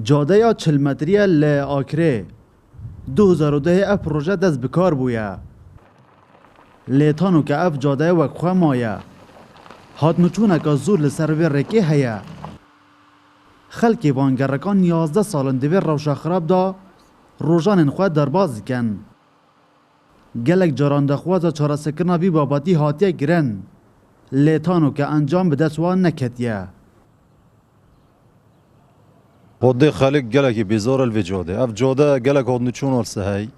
جاده یا 40 متریه لآکره 2010 اف پروژه دست بکار بویه لیتانو که اف جاده وکخواه مایه هات نچونه که زور لسر وی رکی هیه خلکی وانگرکان 11 سالن دوی روشا خراب دا روژان خواه درباز کن گلک جارانده خواه چاره سکرنا بی باباتی هاتیه گرن لیتانو که انجام بده سوان نکتیه خود خلق گلکی بیزار الوی جاده اف جاده گلک هاد نچون السهی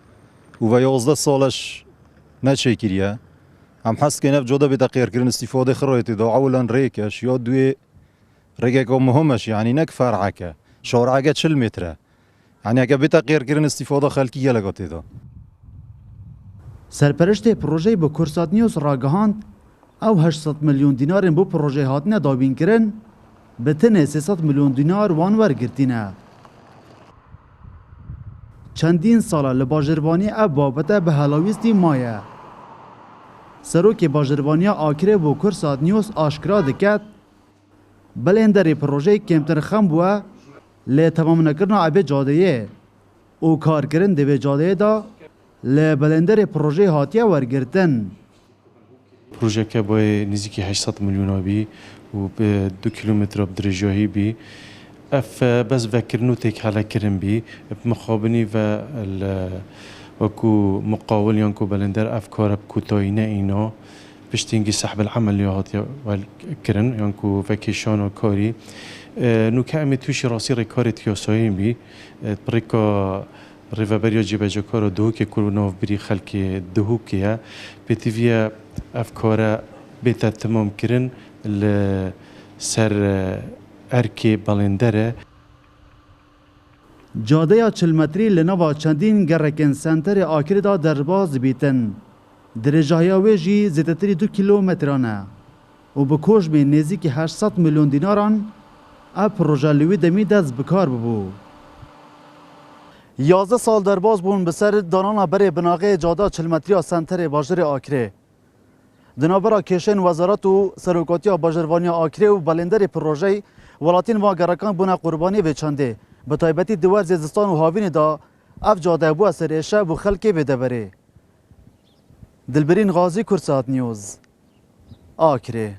و 11 سالش نچه کریه هم حس که نف جاده به تغییر کردن استفاده خرایطی دا اولا ریکش یا دوی ریکه مهمش یعنی نک فرعکه شارعکه 40 متره یعنی اگه به تغییر کردن استفاده خلکی گلکاتی دا سرپرشت پروژه با کرسات نیوز راگهاند او 800 میلیون دینار بو پروژه هاتنه دابین کرن به تنه 300 میلیون دینار وان ورگرتینه چندین ساله لباجربانی اب بابته به هلاویستی مایه سروک باجربانی آکره بو کرسات نیوز آشکرا دکت بلندر پروژه کمتر خم بوه لی تمام نکرنا عبه جاده او کار کرن دوی جاده دا لی بلندر پروژه هاتیه ورگرتن پروژه که باید نزدیکی 800 میلیون بی و به 2 کیلومتر بدرجایی بی اف بس فکرنو تک حالا کرن بی مخابنی و وكو مقاول ينكو بلندر افكار بكوتاينه اینا بشتينجي سحب العمل يهات كرن ينكو فاكيشان وكاري نو كامي توشي راسي ريكاري تياسايم بي بريكا ريفابريا جيبا جاكارا دوكي كل ناف بري خلقي دوكيا بتيفيا افكار بيتا تمام كرن لسر اركي بلندره جاده یا 40 متری لنوا چندین گرکن سنتر آکری دا درباز بیتن درجه وی جی زیتتری 2 کیلومترانه و بکوش به نزدیک 800 میلیون دیناران اب پروژه لوی دمی دست بکار ببو 11 سال درباز بون بسر دانانا بره بناغه جاده 40 متری سنتر باجر آکری دنابرا کشن وزارت و سروکاتی باجروانی آکری و بلندر پروژه ولاتین و گرکان بونه قربانی به چنده به تایبەتی دوار زیزستان و هاوین دا اف جاده بو اثر شب و خلکی بده بره دلبرین غازی کرسات نیوز آکره